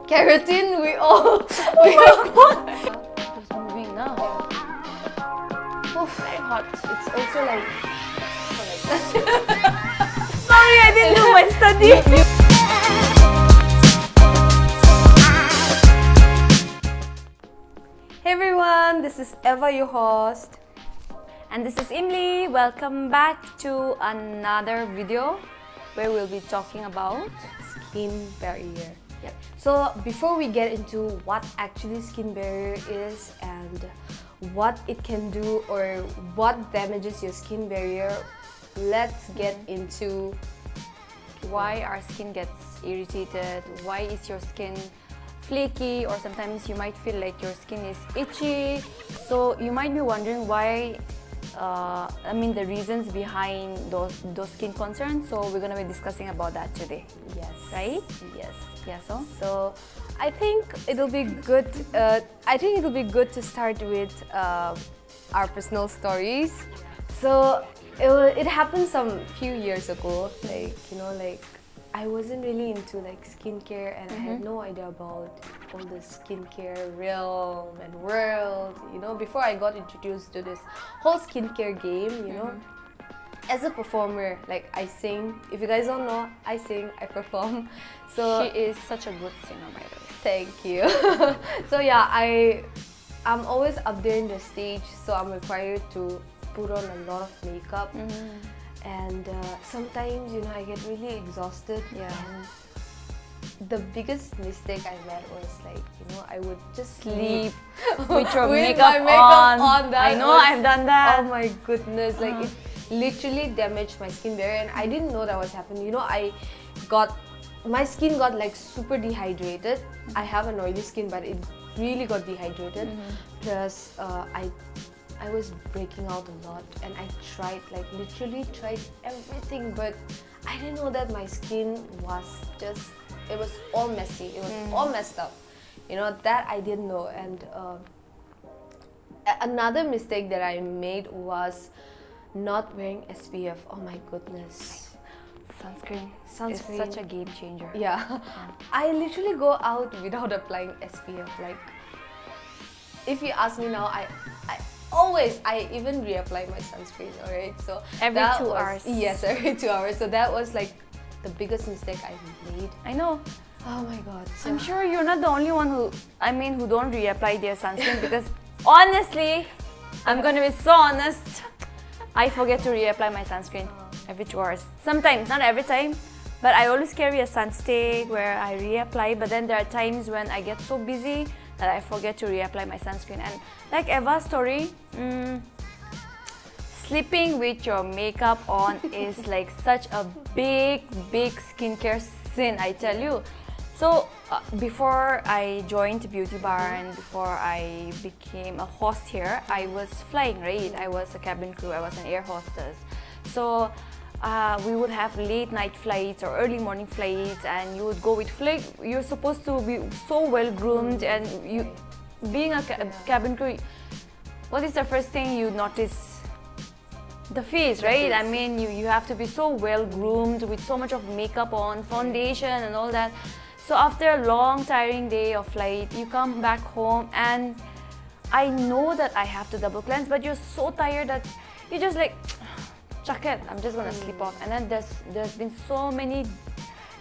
Keratin, we all. It's moving now. Oof, very hot. It's also like. Sorry, I didn't do my study. Hey everyone, this is Eva, your host. And this is Imli. Welcome back to another video where we'll be talking about Skin barrier. Yep. So before we get into what actually skin barrier is and what it can do or what damages your skin barrier, let's get into why our skin gets irritated, why is your skin flaky, or sometimes you might feel like your skin is itchy. So you might be wondering why, the reasons behind those skin concerns. So we're gonna be discussing about that today. yes, Right? yes. Yeah. So I think it'll be good. To start with our personal stories. So it happened some few years ago. Like I wasn't really into like skincare, and I had no idea about all the skincare realm and world. Before I got introduced to this whole skincare game, as a performer, like I sing. If you guys don't know, I sing, I perform. So She is such a good singer, by the way. thank you. So yeah, I'm always up there in the stage, so I'm required to put on a lot of makeup. And sometimes, I get really exhausted. Yeah. And the biggest mistake I made was like, I would just sleep With your with makeup, my makeup on. I know, I've done that. Oh my goodness, like it literally damaged my skin barrier, and I didn't know that was happening. My skin got like super dehydrated. I have an oily skin, but it really got dehydrated. Plus, I was breaking out a lot, and I literally tried everything, but I didn't know that my skin was it was all messy. It was all messed up. That I didn't know. And another mistake that I made was not wearing SPF. Oh my goodness. Sunscreen is Sunscreen. such a game changer. Yeah. I literally go out without applying SPF. Like, if you ask me now, I even reapply my sunscreen, alright? So Every that 2 was- hours. Yes, every 2 hours. So that was like the biggest mistake I made. I know. Oh my god. So I'm sure you're not the only one who don't reapply their sunscreen, because honestly, I'm gonna be so honest, I forget to reapply my sunscreen every 2 hours. Sometimes, not every time, but I always carry a sunstick where I reapply. But then there are times when I get so busy that I forget to reapply my sunscreen. And like Eva's story, sleeping with your makeup on is like such a big skincare sin, I tell you. So before I joined Beauty Bar and before I became a host here, I was flying, right? I was a cabin crew, I was an air hostess. So we would have late night flights or early morning flights, and you would go with you're supposed to be so well groomed, and you being a cabin crew, what is the first thing you notice? The face, right? I mean, you have to be so well groomed with so much of makeup on, foundation and all that. So after a long tiring day of flight, you come back home, and I know that I have to double cleanse, but you're so tired that you just like, chuck it, I'm just gonna sleep off. And then there's been so many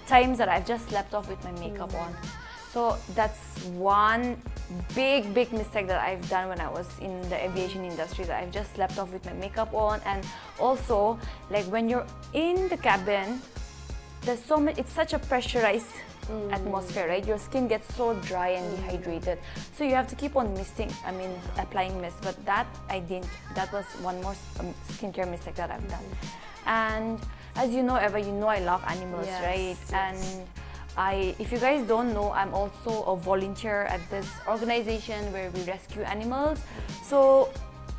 times that I've just slept off with my makeup on. So that's one big mistake that I've done when I was in the aviation industry, that I've just slept off with my makeup on. And also, like when you're in the cabin, there's so much, it's such a pressurized atmosphere, right? Your skin gets so dry and dehydrated, so you have to keep on applying mist. But that I didn't. That was one more skincare mistake that I've done. And as you know, Eva, I love animals, right? Yes. And if you guys don't know, I'm also a volunteer at this organization where we rescue animals. So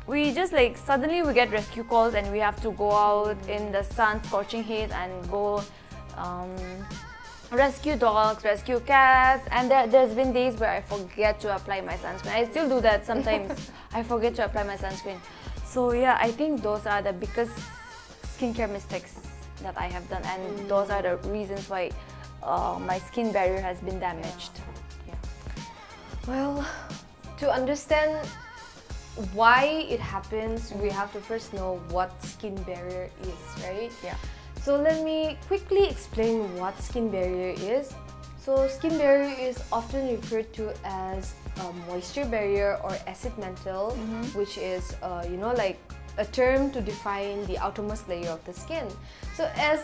we just like suddenly we get rescue calls, and we have to go out in the sun, scorching heat, and go rescue dogs, rescue cats. And there's been days where I forget to apply my sunscreen. I still do that sometimes. I forget to apply my sunscreen. So yeah, I think those are the biggest skincare mistakes that I have done, and those are the reasons why my skin barrier has been damaged. Well, to understand why it happens, we have to first know what skin barrier is, right? Yeah. So let me quickly explain what skin barrier is. So skin barrier is often referred to as a moisture barrier or acid mantle, which is you know, like a term to define the outermost layer of the skin. So as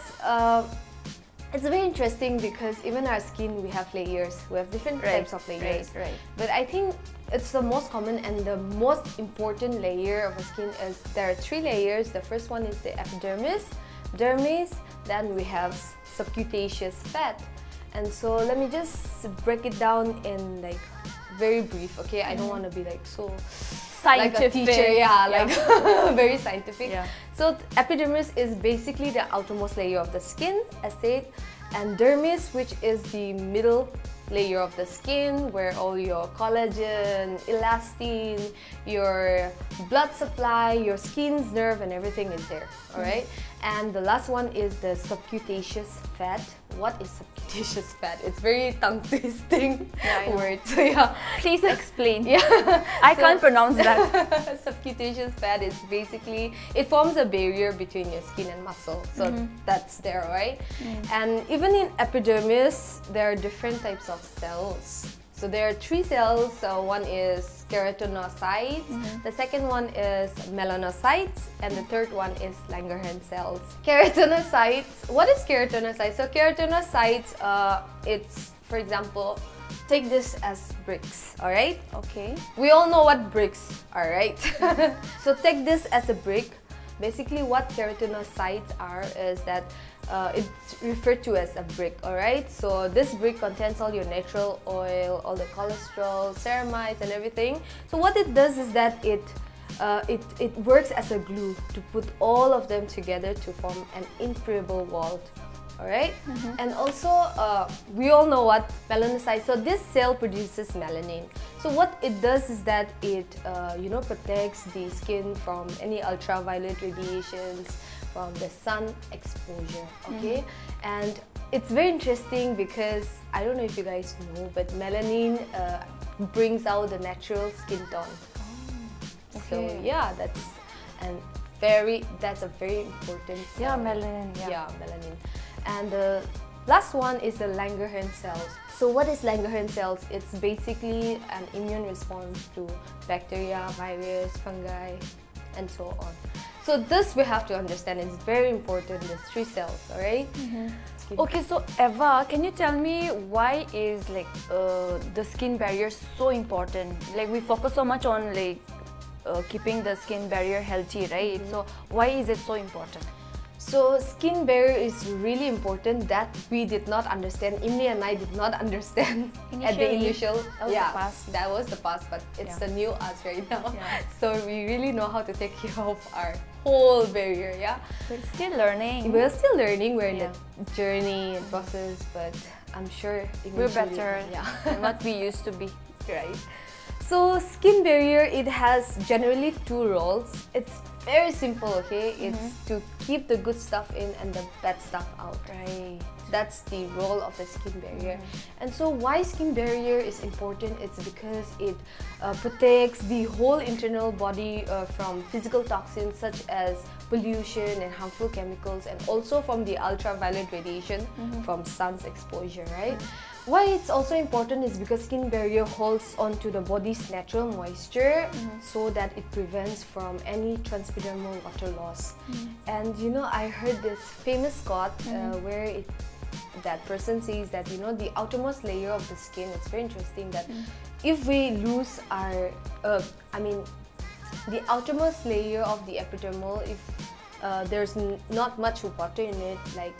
it's very interesting because even our skin, we have layers. We have different types of layers. Right. But I think it's the most common and the most important layer of the skin is there are 3 layers. The first one is the epidermis, dermis, then we have subcutaneous fat. And so let me just break it down in like very brief, okay? I don't want to be like so Scientific. like a teacher, like very scientific. Yeah. So epidermis is basically the outermost layer of the skin, as said, and dermis, which is the middle layer of the skin where all your collagen, elastin, your blood supply, your skin's nerve and everything is there, alright? And the last one is the subcutaneous fat. What is subcutaneous fat? It's very tongue-twisting word. So yeah, Please explain. yeah. I can't pronounce that. Subcutaneous fat is basically, it forms a barrier between your skin and muscle. So that's there, right? And even in epidermis, there are different types of cells. So there are 3 cells. So one is keratinocytes, the second one is melanocytes, and the third one is Langerhans cells. Keratinocytes, what is keratinocytes? So keratinocytes, it's, for example, take this as bricks, alright? Okay. We all know what bricks are, right? So take this as a brick. Basically what keratinocytes are is that it's referred to as a brick, alright? So this brick contains all your natural oil, all the cholesterol, ceramides and everything. So what it does is that it works as a glue to put all of them together to form an impermeable wall. Alright? And also, we all know what melanocytes, so this cell produces melanin. So what it does is that it you know, protects the skin from any ultraviolet radiations, from the sun exposure, okay? And it's very interesting because, I don't know if you guys know, but melanin brings out the natural skin tone. Okay. So yeah, that's a very important cell. Yeah, melanin. Yeah, melanin. And the last one is the Langerhans cells. So what is Langerhans cells? It's basically an immune response to bacteria, virus, fungi, and so on. So this we have to understand. It's very important, these 3 cells, alright? Okay, so Eva, can you tell me why is like the skin barrier so important? Like we focus so much on like keeping the skin barrier healthy, right? So why is it so important? So skin barrier is really important that we did not understand. Imli and I did not understand at the initial. That was the past. That was the past, but it's the new us right now. So we really know how to take care of our whole barrier. Yeah, We're still learning. we're still learning. We're in the journey and process, but I'm sure We're eventually, better than what we used to be. right? So skin barrier, it has generally 2 roles. It's very simple, okay? It's to keep the good stuff in and the bad stuff out. Right. That's the role of the skin barrier. And so why skin barrier is important? It's because it protects the whole internal body from physical toxins such as pollution and harmful chemicals, and also from the ultraviolet radiation from sun's exposure, right? Why it's also important is because skin barrier holds on to the body's natural moisture so that it prevents from any transepidermal water loss. And you know, I heard this famous quote where that person says that, you know, the outermost layer of the skin, it's very interesting that if we lose our, the outermost layer of the epidermal, if there's not much water in it, like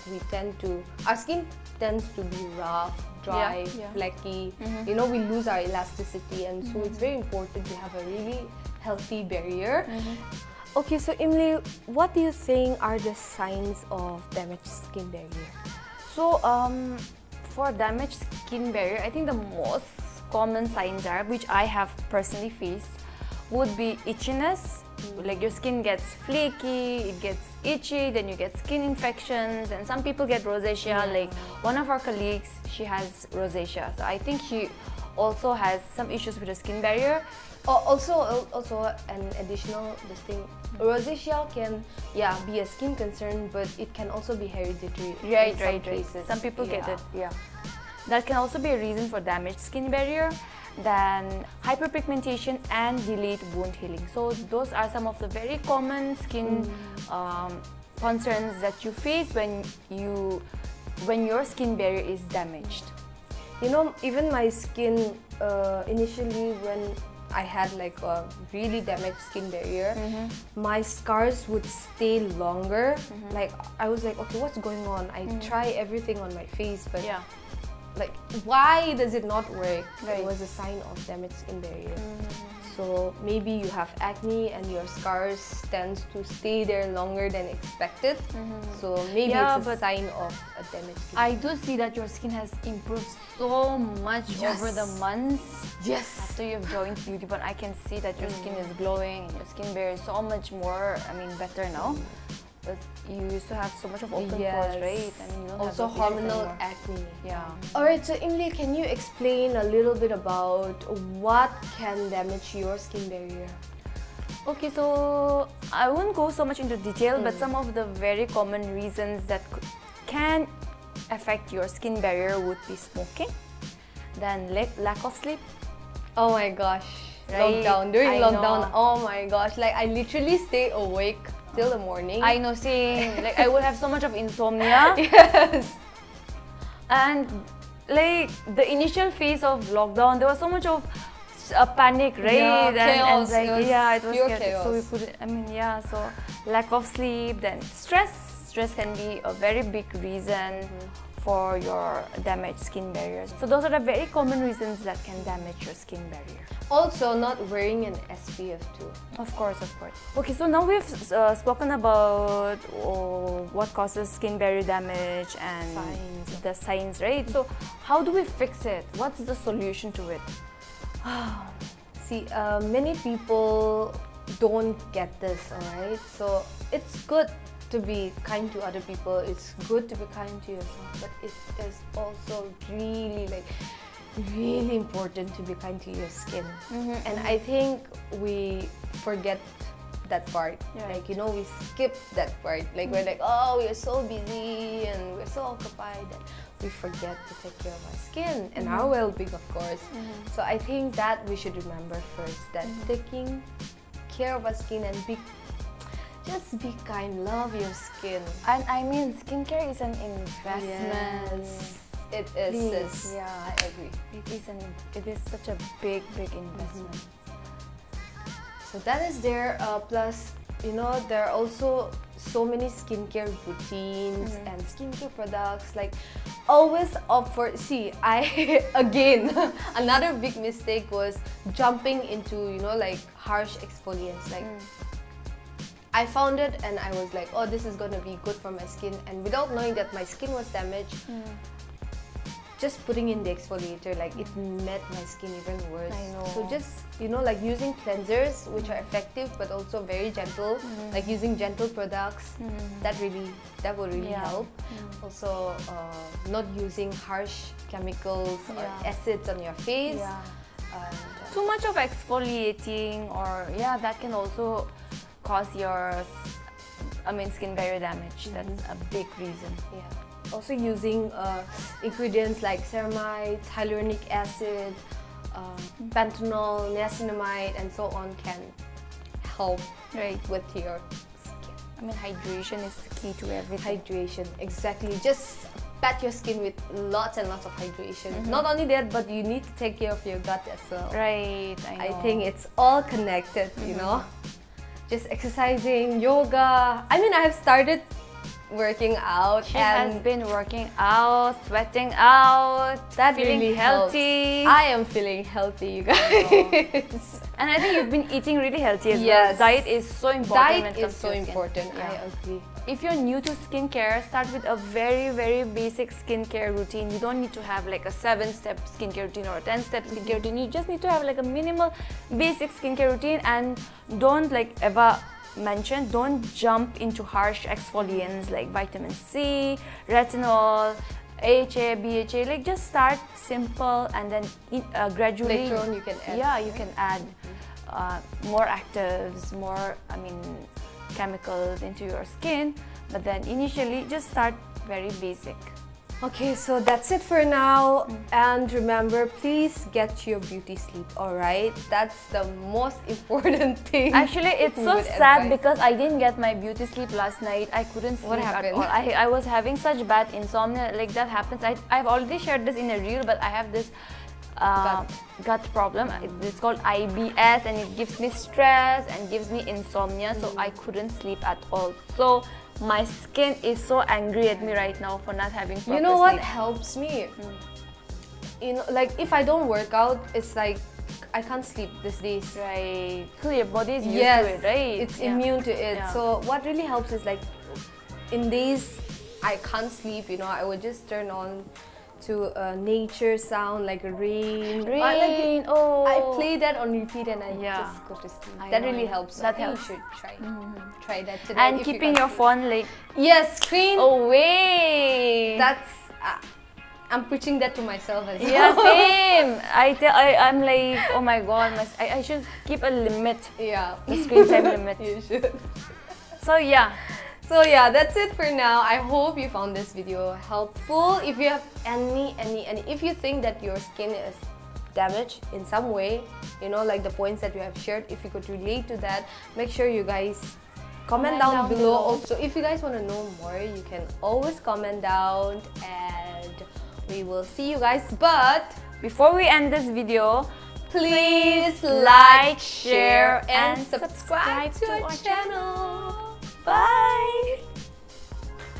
our skin tends to be rough, dry, flaky, you know, we lose our elasticity, and so it's very important to have a really healthy barrier. Okay, so Imli, what do you think are the signs of damaged skin barrier? So for damaged skin barrier, I think the most common signs are, which I have personally faced, would be itchiness. Like your skin gets flaky, it gets itchy, then you get skin infections, and some people get rosacea. Like one of our colleagues, she has rosacea. So I think she also has some issues with the skin barrier. Also an additional this thing, rosacea can be a skin concern, but it can also be hereditary. Right, in some right. cases. Some people get it. Yeah, that can also be a reason for damaged skin barrier. Then hyperpigmentation and delayed wound healing. So those are some of the very common skin concerns that you face when your skin barrier is damaged. You know, even my skin initially when I had like a really damaged skin barrier, my scars would stay longer. Like I was like, okay, what's going on? I try everything on my face, but like, why does it not work? Right. It was a sign of damaged skin barrier. So maybe you have acne and your scars tends to stay there longer than expected. So maybe it's a sign of a damaged skin. I do see that your skin has improved so much over the months. Yes. After you've joined Beauty Bar, I can see that your skin is glowing and your skin barrier is so much more, better now. But you used to have so much of open pores, right? And you don't also have those issues hormonal anymore. acne. Yeah. Alright, so Imli, can you explain a little bit about what can damage your skin barrier? Okay, so I won't go so much into detail, but some of the very common reasons that can affect your skin barrier would be smoking, then lack of sleep. Oh my gosh, Right? during I lockdown, know. oh my gosh, like I literally stay awake till the morning. I know, same. Like I would have so much of insomnia. Yes. And like the initial phase of lockdown, there was so much of panic, right? Yeah, and chaos. anxiety. It was It was pure chaotic. chaos. So we couldn't. So lack of sleep, then stress. Stress can be a very big reason for your damaged skin barriers. So those are the very common reasons that can damage your skin barrier. Also, not wearing an SPF too. Of course, of course. Okay, so now we've spoken about what causes skin barrier damage and the signs, right? So how do we fix it? What's the solution to it? See, many people don't get this, alright? So it's good to be kind to other people, it's good to be kind to yourself, but it is also really important to be kind to your skin. And I think we forget that part. Like, you know, we skip that part. Like, we're like, oh, we're so busy and we're so occupied that we forget to take care of our skin and our well-being, of course. So I think that we should remember first that taking care of our skin and just be kind, love your skin. And I mean, skincare is an investment. Yes, it is. Please, Yeah, I agree. It is such a big investment. So that is there. Plus, you know, there are also so many skincare routines and skincare products. Like, always opt for. See, I again another big mistake was jumping into, you know, like harsh exfoliants. Like, I found it and I was like, oh, this is gonna be good for my skin, and without knowing that my skin was damaged, just putting in the exfoliator, like it made my skin even worse. I know. So just, you know, like using cleansers which are effective but also very gentle, like using gentle products, that will really help. Also, not using harsh chemicals or acids on your face. Too much of exfoliating, or that can also cause your skin barrier damage. That's a big reason. Also using ingredients like ceramides, hyaluronic acid, panthenol, niacinamide, and so on can help with your skin. Hydration is key to everything. Hydration, exactly. Just pat your skin with lots and lots of hydration. Not only that, but you need to take care of your gut as well. Right, I think it's all connected, you know. Just exercising, yoga. I have started working out. She has been working out, sweating out, that feeling really healthy. I am feeling healthy, you guys. And I think you've been eating really healthy as well. Yes. Diet is so important. Diet is so important, I agree. If you're new to skincare, start with a very basic skincare routine. You don't need to have like a 7-step skincare routine or a 10-step skincare routine. You just need to have like a minimal basic skincare routine, and don't, like Eva mentioned, don't jump into harsh exfoliants like vitamin C, retinol, AHA, BHA, like just start simple and then gradually Later on you can add. Yeah, you can add more actives, more chemicals into your skin, but then initially just start very basic. Okay, so that's it for now. And remember, please get your beauty sleep, alright? That's the most important thing. Actually, it's so sad because I didn't get my beauty sleep last night. I couldn't sleep at all. I was having such bad insomnia, like that happens. I've already shared this in a reel, but I have this gut problem. It's called IBS and it gives me stress and gives me insomnia, so I couldn't sleep at all. So my skin is so angry at me right now for not having proper You know what sleep. helps me? You know, like if I don't work out, it's like I can't sleep these days. Right. So your body is used Yes, to it, right? it's immune to it. Yeah. So what really helps is like in days I can't sleep, you know, I would just turn on to a nature sound like rain. Rain. I play that on repeat and I just go to sleep. That really helps. That so helps. You should try that tonight. And keeping your phone like screen away. That's I'm preaching that to myself as well. Yeah, same. I'm like, oh my god, I should keep a limit. Yeah, the screen time limit. You should. So yeah. So yeah, that's it for now. I hope you found this video helpful. If you have if you think that your skin is damaged in some way, you know, like the points that you have shared, if you could relate to that, make sure you guys comment down below. Also, if you guys want to know more, you can always comment down and we will see you guys. But before we end this video, please like, share and subscribe to our channel. Bye!